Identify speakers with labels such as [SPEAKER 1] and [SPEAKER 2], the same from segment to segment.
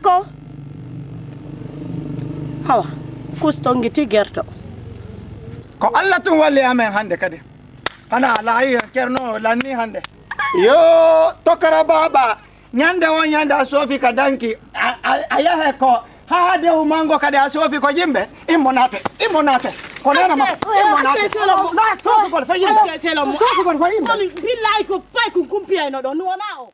[SPEAKER 1] ko hawa kustongi tigerto
[SPEAKER 2] ko Allah tun walli amen hande kadi ana lahi kerno lanni hande yo tokara baba nyande o nyanda sofi kadanki ayahe ko ha de umango kadi sofi ko jimbe imonate ko nena ma imonate na sofi ko fa yimbe sofi ko fa yimbe
[SPEAKER 1] billahi ko fay ko kumpiya no do nona o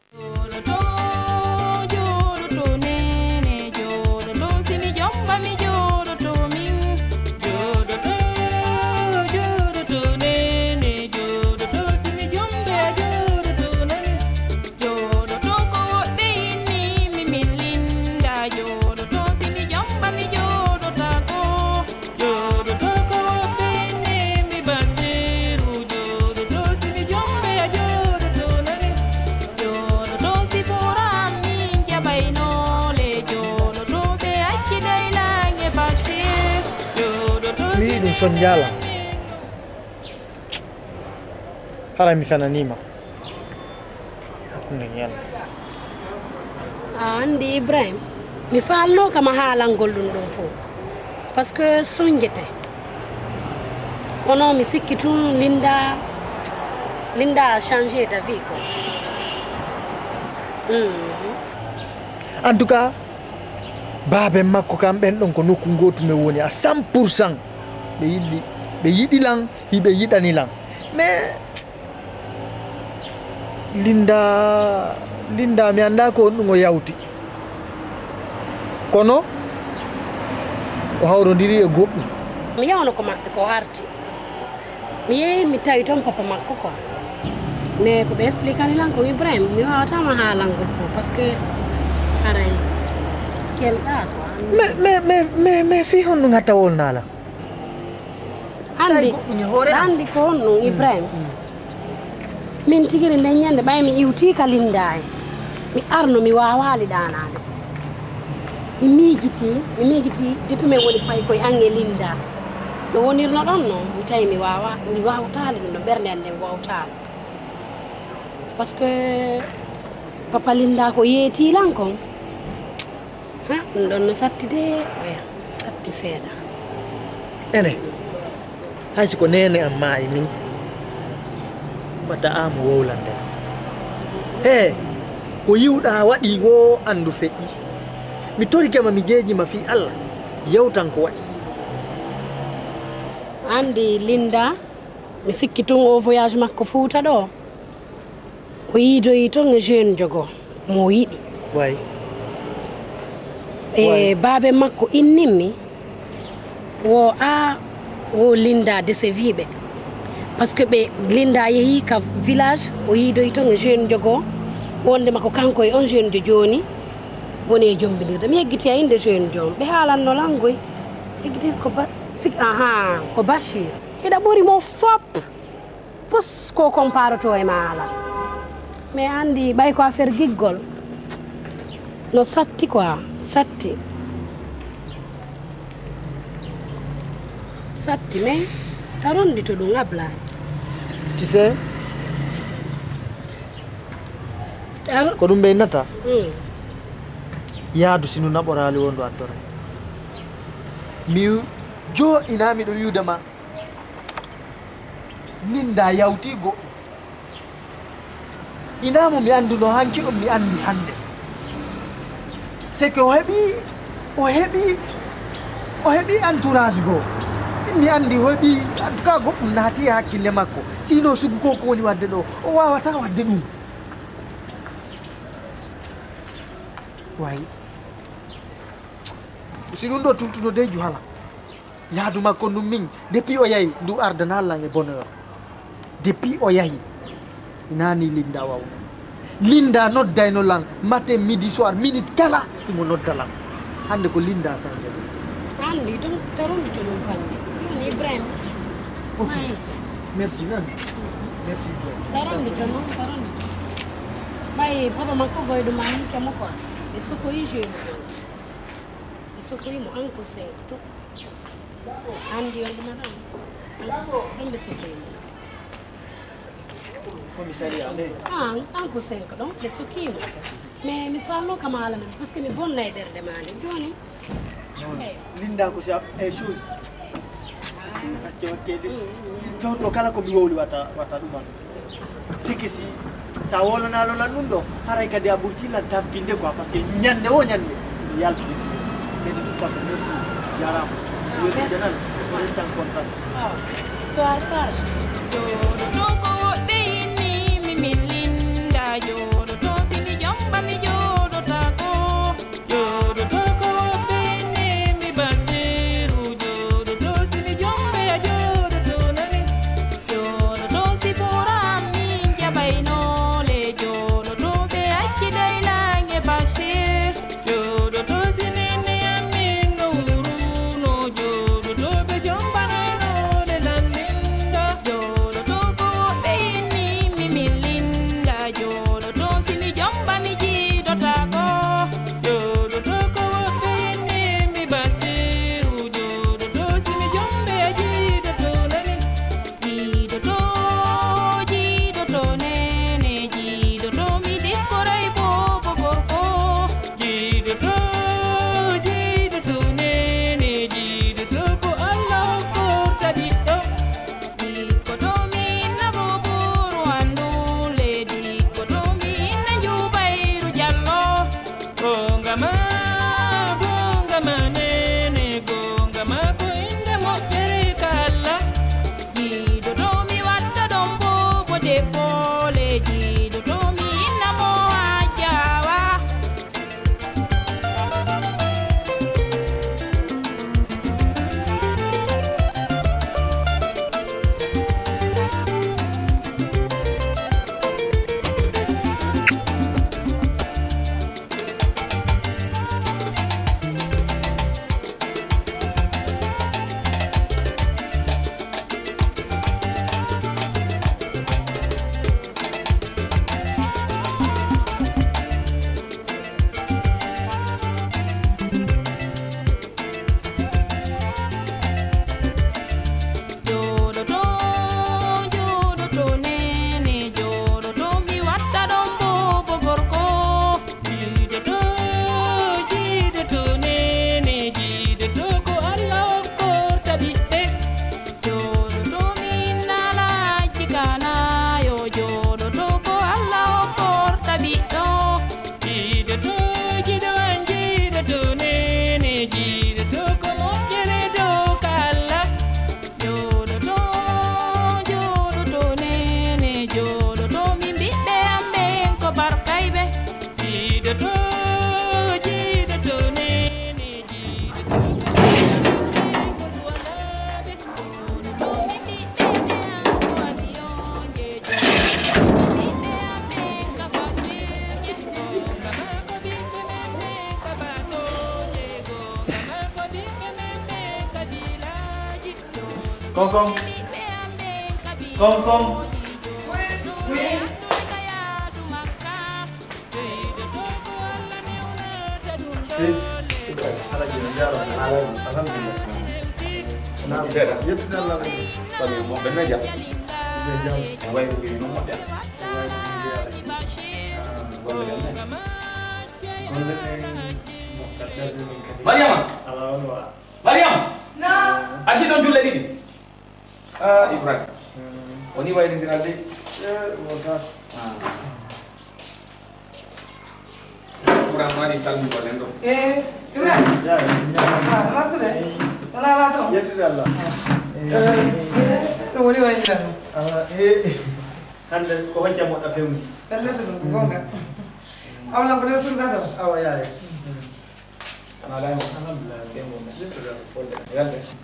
[SPEAKER 3] Sonjala hala mifananima hakuna nyala
[SPEAKER 4] andi Ibrahim mi falno kama halangol dum do fo parce que sonjete kono mi sikkitu Linda a changé de vie ko
[SPEAKER 3] en tout cas babe makko kam ben don ko nokku gotu me woni à 100%. Be yidi lang hibe yidani lang mais Linda mi anda ko ndungo yawti kono o hawrodiri e goɓɗum
[SPEAKER 4] mi yawno ko maɓɓe ko arti mi yehi mi tawi toon papa makko ko mais ko ɓe expliquani lan ko Ibrahim mi wawatama haalangol fof par ce que aray kelɗa to
[SPEAKER 3] mais fi honno gatta wolnala
[SPEAKER 4] andi ko non Ibrahim min tigiri nden ñande ɓay mi iwti ka Linda mi arno mi wawali ɗanade mi miijiti depuis min woni pay koye ange Linda no wonirno ɗon no mi tawi mi wawtali ɗum no ɓerde an nden wawtali par ce que papa Linda ko yeetilan kon ha ɗum ɗon no satti de oya satti seeɗa
[SPEAKER 3] ene haysi ko nene am maayi min mbatta amo wowlande he ko yiwɗa waɗi wo andu feƴƴi mi torikema mi jeejima fi Allah yewtan ko waɗi
[SPEAKER 4] andi Linda mi sikki tun o voyage makko Fuuta ɗo o yiidoyi ton e jeune jogo mo yiɗi
[SPEAKER 3] way
[SPEAKER 4] e baabe makko innimmi wo Linda déceviɓe par ce que ɓe Linda yeehi ka village o yiidoyi ton e jeune jogo wonde makko kanko e on jeune jo joni woni e jombidirde mi yeggiti a inde jeune jom ɓe haalanno langoy yeggiti ko Bachir hiɗa ɓuri mo fop fos ko comparato e maala mais andi ɓay ko affaire giggol no satti quoi satti mais tarondi to ɗum ablani
[SPEAKER 3] tu sais ko ɗum ɓeynata yaadu sinu naɓorali wondu attore mi jo inami ɗo wiwdema Linda yawti goɗɗum inamo mi anduno hanki on mi andi hande c'est que o heɓi entourage goo mi andi o heɓi en tout cas goɗɗum naati e hakkille makko sino sugu ko woni wadde ɗo o wawata wadde ɗum way si ɗum ɗo tumtuno deju hala yaadu makko ndum min depuis o yahi ndu ardana Allah e bonheur depuis o yahi nani Linda wawno Linda noddayno lan matin midi soir minute kala imo nodda lan hande ko Linda sanje
[SPEAKER 4] andi ɗum tarondi to ɗum bande joni Ibrahim
[SPEAKER 3] merci nani merci
[SPEAKER 4] tarondi to noon tarondi ɓay papa makko goyɗo ma hikkemo quoi e sokoyi jeune e sokoyimo anko 5 to andi yonde madam ɗon ɓe sokoyimo
[SPEAKER 3] commissariat
[SPEAKER 4] anko 5 ɗon ɓe sokimo mais mi fallo kamala men parce que mi bonnay berde mande joni
[SPEAKER 3] linda ko siap chose parce que to kala ko mi wowli wata dum siki si sa wolo na lo la nundo haray kadi aburti la tampinde quoi parce que nyande o nyande yalti mais de toute façon merci yaram yo ti janal pour rester en contact
[SPEAKER 4] sois sage
[SPEAKER 5] do ko be ni mi milinda yo do si mi jomba mi yo do ta ko yo do ko be ni mi basiru yo do si mi jomba yo do nani yo do si pora mi jabaino le yo do be akki dai la nge bashir yo do si nene amin no no yo do be jomba no le lalinda yo do ko be ni mi milinda yo do si mi jomba mi ji do ta ko yo do ko be ni mi basiru yo do si mi jombe ji do nani ji do nene ji do mi dikorai bo gorko ji do nene ji do ko Allah ko tadi do di ko do mi na bo buru andule di ko do mi na jubairu jallo gongama nene gongama ko inde mo jere kala ji do mi watta dom bo de pole ji do mi na mo ajawa Jodo nene jodo mi watta dom bo gorko jido nene jido ko Allah ko tadi jodo mi nala jikana yo jodo ko Allah ko tabi do jido nene jido ko mo jere do kala jodo nene jodo mi bibbe ambe ko barkaybe jido nene jido ko walade jodo mi bibbe ko adionje jodo mi bibbe ambe ka fakirje kama ko bibbe me ka batonje kama ko bibbe me ka dilaji
[SPEAKER 3] Kong
[SPEAKER 6] Mariam, aji don julle didi. Ibrahim. Oni way ni diralde. Kurang mari salmi bolendo.
[SPEAKER 7] Ibrahim. Maksudnya? Tanah lah tu.
[SPEAKER 3] Ya tu Allah.
[SPEAKER 7] Tu boleh way ni.
[SPEAKER 3] Kan ko hanja mo da femu.
[SPEAKER 7] Talle sunu gonga. Awala boleh sunu kata.
[SPEAKER 3] Awa ya.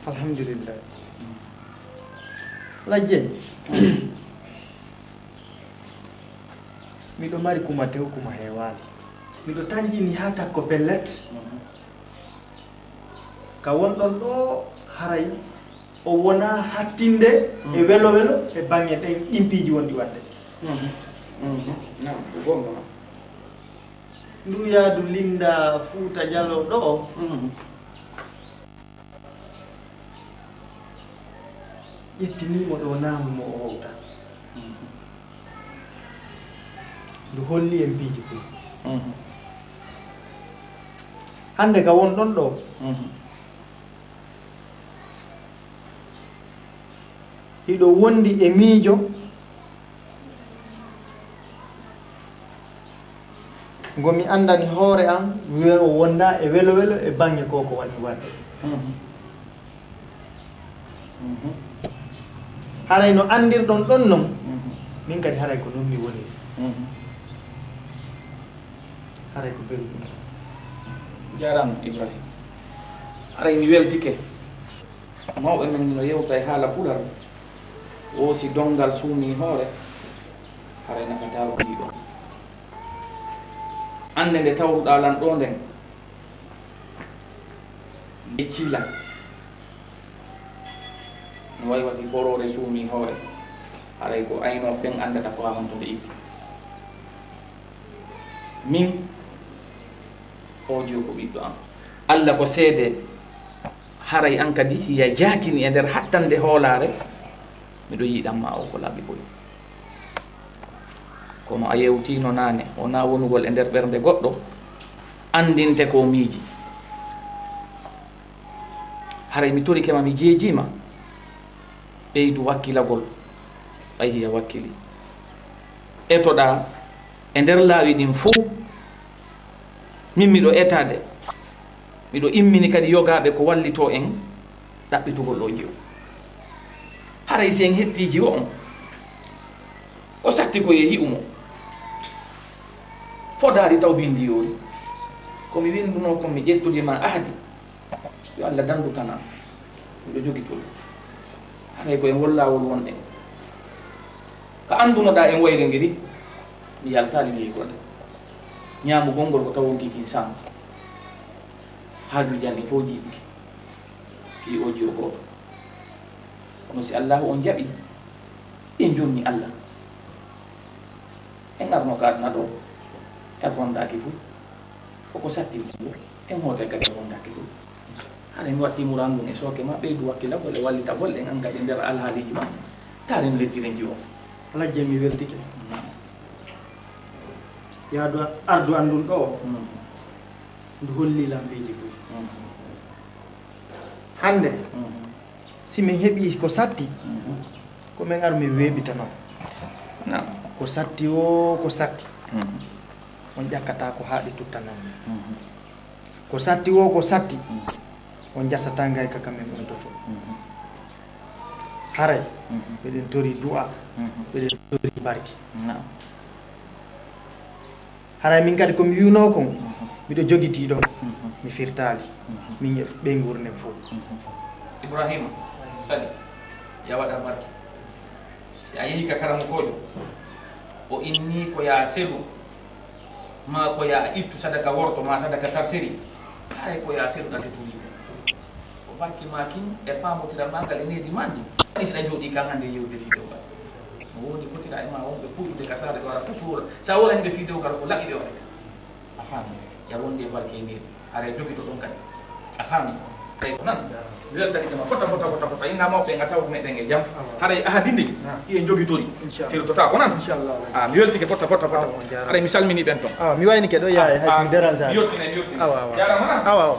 [SPEAKER 3] Alhamdulillah. Lagi. Mido mari kumateu kumahewali. Mido tanji ni hata kopelet. Kawon don do haray o wona hattinde e welo e bangi den impiji wondi wande.
[SPEAKER 6] Na, gonga.
[SPEAKER 3] Nduya du linda futa jallo do. Yettini mo do namu mo wowta. Du holli en biji ko. hande ka won ɗon ɗo hiɗo wondi e miijo ngomi andani hoore am o wonda e welo welo e bange ko ko wani wadde haray no andirɗon ɗon non min kadi haray ko non mi woni haray ko belɗum
[SPEAKER 6] jarama Ibrahima haray mi weltike mawɓe men no yewta e haala pular o si dongal suumi hoore haray nafata ko ɗiɗo ande nde tawruɗa lan ɗo nden e cilla no wayi wasi forore suumi hoore haray ko ayno ɓen andata ko haman to nde itti min ojo ko ɓiɗɗo am Allah ko seede haray an kadi hiya jakini e nder hattande hoolare miɗo yiɗanma o ko laaɓi koy kono a yewtino nane wona wonugol e nder ɓernde goɗɗo andinte ko miiji haray mi torikema mi jeejima ɓeydu wakkilagol ɓay hiya wakkili etoɗa e nder laawi ɗin fof min miɗo etade miɗo immini kadi yogaɓe ko wallito en ɗaɓɓitugol o jiw haray si en hetti jiwo on ko satti ko ye yi'umo fodari taw bindi yori komi winduno ko mi ƴettudima ahdi yo Allah dandutana miɗo jogi tol haray ko en wollawol wonɗe ko andunoɗa en wayre ngiri mi yaltali mi yigoɗe ñaamu gongol ko tawon kiki sam haaju janɗi fof jiiɓiki fi o jiyo goto kono si allahu on jaɓi en jonni Allah en arno ka aduna ɗo e wondaki fuu koko sattimi ɗo en hote kadi e wondaki fuu haɗa mi watti murandum e sooke ma ɓeydu wakkilagol e wallitagol en an kadi nder alhaaliji ma tare no heddiren jiwo
[SPEAKER 3] alajje mi weltike yaadu ardu andun ɗo ndu holli lambeji boyi hande si min heeɓi ko satti ko min ar min weeɓita noon ko satti o ko satti on ƴakkata ko haaɗi tuttanan ko satti o ko satti on jasata ngay ka kamen ɓeydoto haray ɓeɗen tori du'a ɓeɗen tori barki haray min kadi komi wiwno kon miɗo jogitiɗo mi firtali min ɓe gurnen fof
[SPEAKER 6] Ibrahima sali ya waɗa barki si a yehi ka karamo kojo o inni ko ya selu ma ko ya ittu sadaka worto ma sadaka sarseri haray ko ya selu ɗate tuyiɓe ko barki ma kin e famotiral magal e nedi manji ɗi siɗa jooɗi kan hande yewde fidewgal no wodi potira e ma wonɓe puɗɗude ka sare ɓe wara fof suura sa wolani ɓe fidewgal ko laɓi ɓe waɗata a faami ya wonde barke e nedi haray jogito ɗon kadi a faami ay ko nan weltanidema fota inga mawɓe nga taw meɗen e jaam haɗa ahadindi iye jogitori firtota ko nan mi weltike fota haɗa mi salmini ɓen toon
[SPEAKER 3] mi wayni ke ɗo yaye haymi dérange
[SPEAKER 6] mi yettine jarama nan
[SPEAKER 3] awa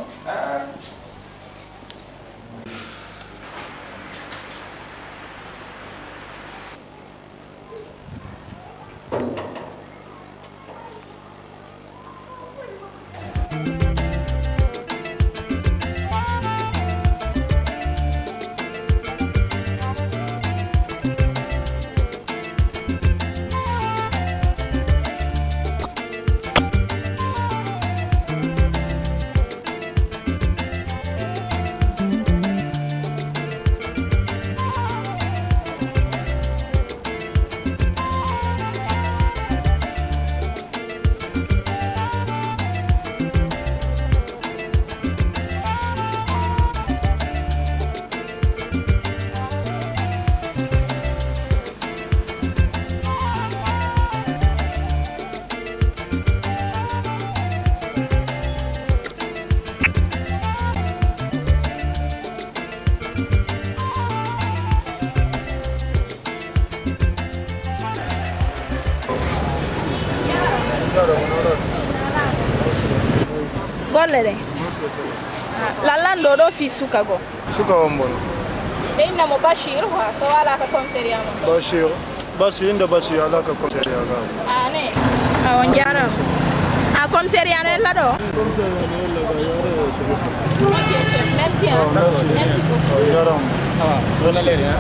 [SPEAKER 8] golle ɗe La lando do fi suka go.
[SPEAKER 9] Suka wombon.
[SPEAKER 8] E inna mo Bachir wa so ala ka komisariya mo.
[SPEAKER 9] Bachir inda Bachir ala ka komisariya ga.
[SPEAKER 8] Ane. Awon jara. A komisariya ne la do.
[SPEAKER 9] Komisariya ne la ga yare.
[SPEAKER 8] Ok chef, merci. Merci beaucoup.
[SPEAKER 9] Yaram. Bonne année.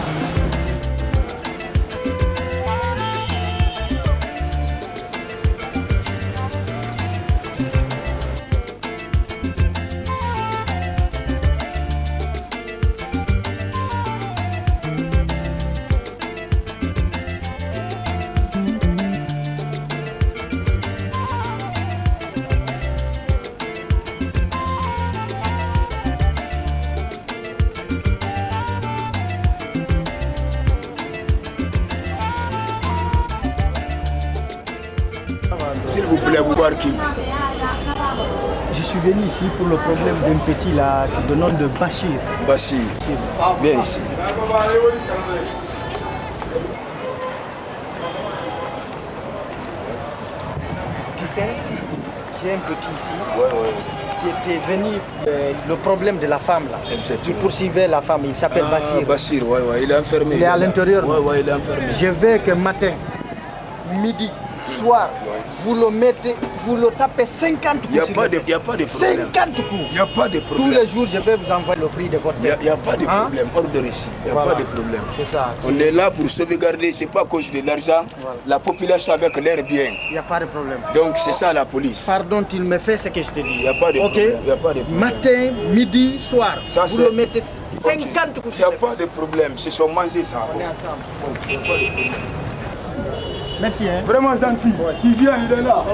[SPEAKER 10] S'il vous plaît, vous voir qui?
[SPEAKER 11] Je suis venu ici pour le problème d'un petit là, de nom de Bachir.
[SPEAKER 10] Bachir. Viens ici.
[SPEAKER 11] Tu sais, j'ai un petit ici qui était venu, le problème de la femme là. Qui poursuivait la femme, il s'appelle Bachir.
[SPEAKER 10] Bachir, il est enfermé.
[SPEAKER 11] Il est à l'intérieur.
[SPEAKER 10] Oui, il est enfermé.
[SPEAKER 11] Je veux que matin, midi, soir, vous le mettez, vous le tapez 50 coups.
[SPEAKER 10] Il n'y a pas de problème.
[SPEAKER 11] 50 coups.
[SPEAKER 10] Il n'y a pas de problème.
[SPEAKER 11] Tous les jours, je vais vous envoyer le prix de votre tête.
[SPEAKER 10] Il n'y a pas de problème. Ordre ici. Il n'y a pas de problème.
[SPEAKER 11] C'est ça.
[SPEAKER 10] On est là pour sauvegarder, ce n'est pas à cause de l'argent. La population avec leurs biens.
[SPEAKER 11] Il n'y a pas de problème.
[SPEAKER 10] Donc c'est ça la police.
[SPEAKER 11] Pardon, il me fait ce que je te dis.
[SPEAKER 10] Il n'y a pas de problème. Il n'y a pas de problème.
[SPEAKER 11] Matin, midi, soir,
[SPEAKER 10] ça,
[SPEAKER 11] vous le mettez 50 coups.
[SPEAKER 10] Il n'y a pas de problème. Ce sont mangés ça.
[SPEAKER 11] On est ensemble. Merci. Hein.
[SPEAKER 10] Vraiment gentil. Tu viens, il est là.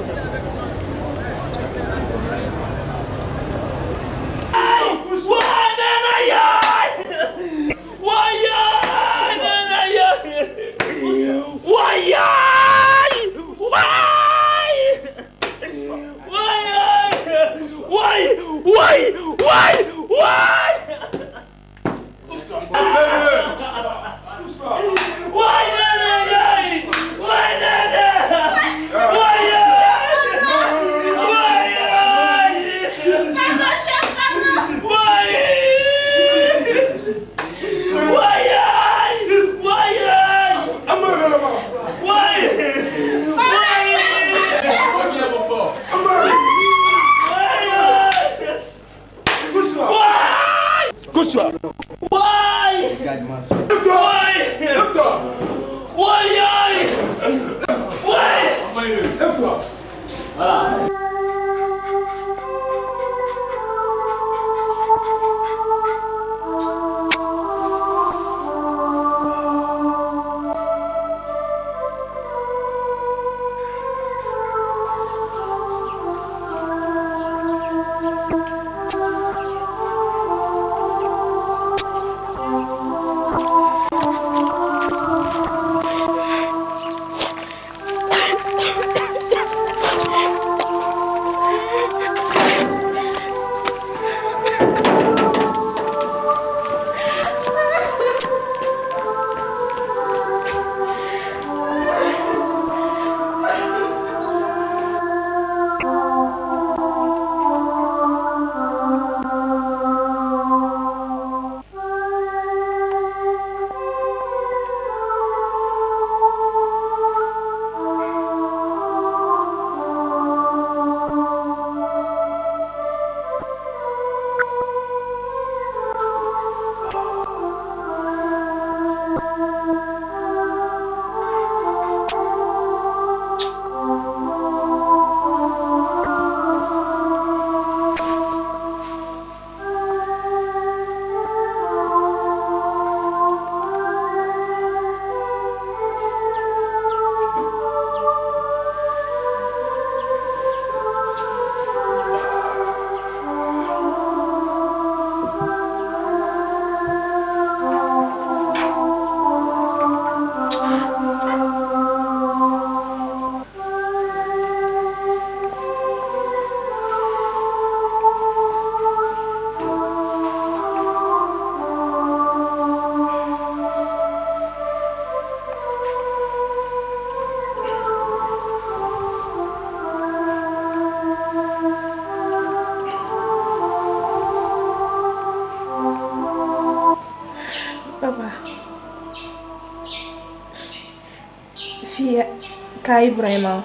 [SPEAKER 8] ka Ibrahima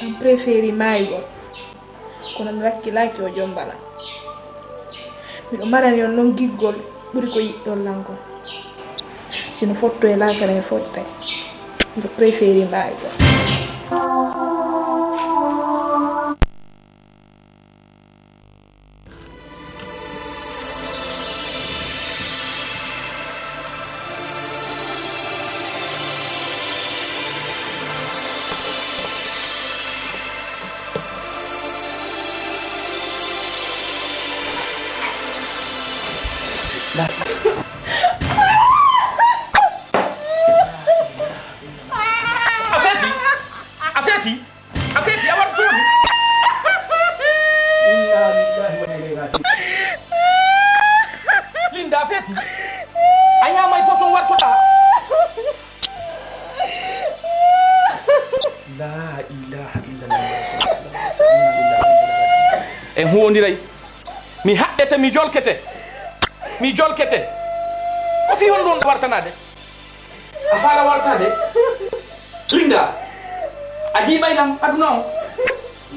[SPEAKER 8] am préféri maygo kono mi wakkilaki o jombala miɗo marani on noon giggol ɓuri ko yiɗɗon lankon sino fotto e lakara e fotta miɗo préféri maygo
[SPEAKER 6] en huwodiray mi haɗɗete mi jolkete ko fi hon ɗon wartanade a faala wartade Linda a jiiɓaylam aduna o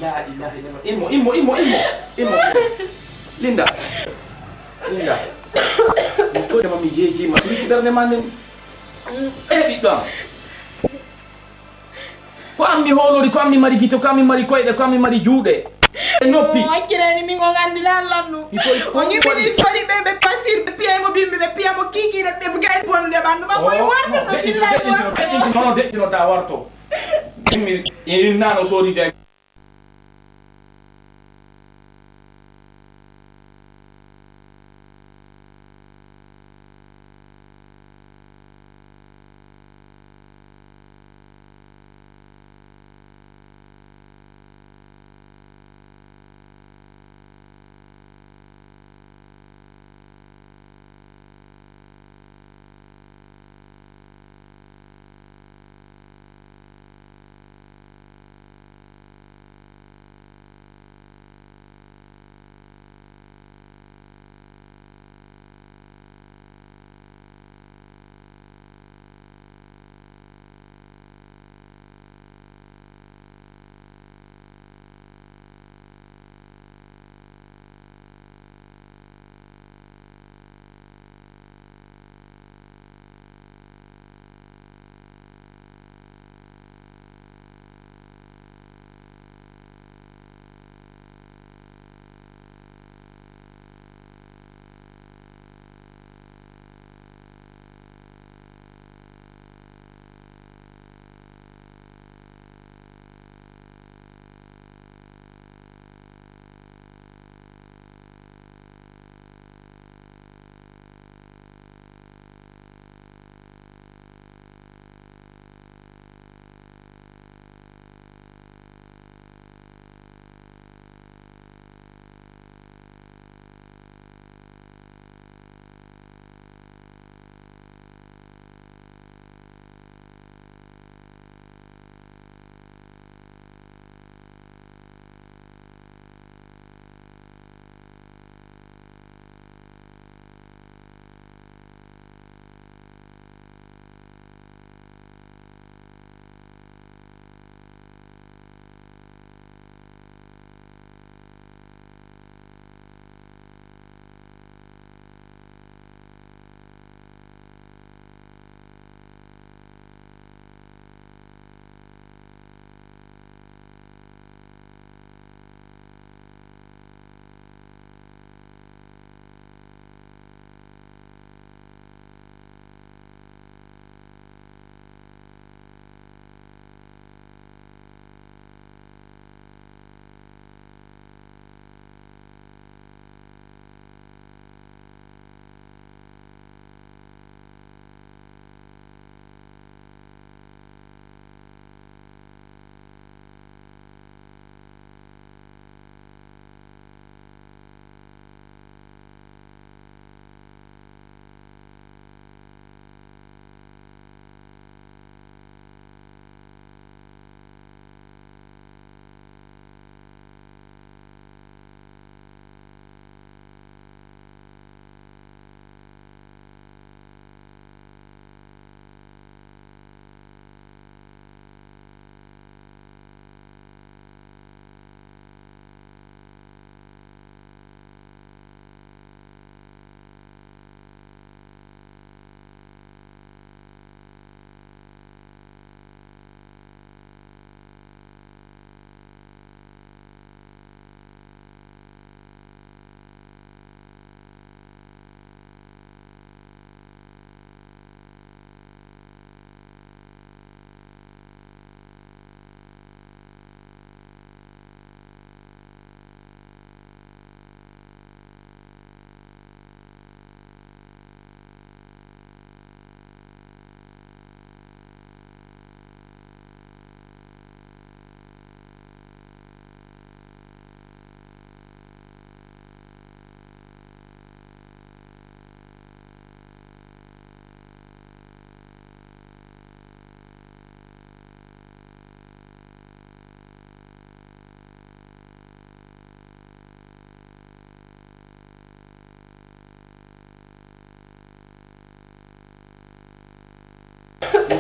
[SPEAKER 6] la ilaha illallah immo Linda ɗoɗema mi jeejima mi ɓerde ma nden ɓiɗɗo am ko am mi hoolori ko am mi mari gite ko am mi mari koyɗe ko am mi mari juuɗe noppi
[SPEAKER 8] hakkileni min o gandina allannu o ñimmini sori ɓe pasir ɓe piyaymo bimbi ɓe piyamo kikiɗe ɓe gayni bonde ɓandu ma koye wartano
[SPEAKER 6] deƴƴinto nono deƴƴinota warto immi innano soodi jay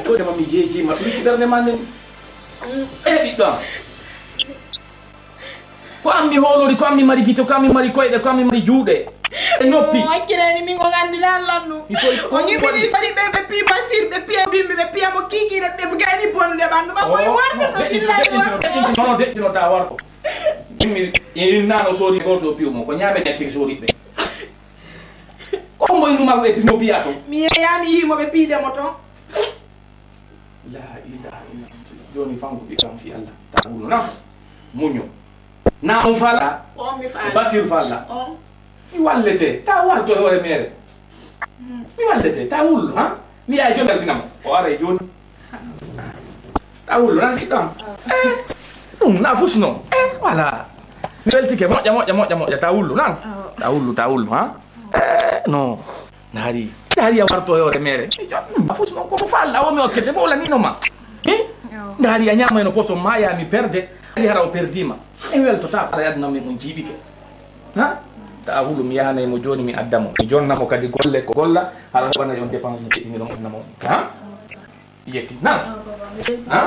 [SPEAKER 6] ko dama mi jeji ma fi darne man ɗiɗɗo ko ammi hoolori ko ammi mari gite ko ammi mari koyɗe ko ammi mari juuɗe noppi
[SPEAKER 8] hakkileni min o gandina allannu o ñimmini fadi ɓe pi basir ɓe piya bimbi ɓe piyamo kikiɗe ɓe gayni bonde ɓandu ma koye wartanono
[SPEAKER 6] deƴƴinota warto immi nano soori goto piumo ko ñaame ɗettiri sooriɓe ko moy numa ɓe no piya to
[SPEAKER 8] mi yeyami yimo ɓe piidemo toon
[SPEAKER 6] la ilaha illallah joni fankuɗi kam fi allah ta wulno na muño na on fala
[SPEAKER 8] on mi fala
[SPEAKER 6] basir fala mi wallete ta walto e hoore mere mi wallete ta wullo ha mi yahay joni dartinam o ara e joni ta wullo nan ɗiɗɗon ɗum na fusi noon voilà mi weltike moƴƴa ta wullo nan ta wullo ha non dari a warto e hoore mere a fusi noon komo falla o mi hokkete bo wolaninoma dari a ñamayno poso maya mi perde ali hara o perdima e weltota ara adnami on jiiɓike ha ta hulu mi yahanaymo joni mi addamo mi jonnamo kadi golle ko golla hala heɓana on dépense mi jeɗɗini ɗon annamo ha yetti nan ha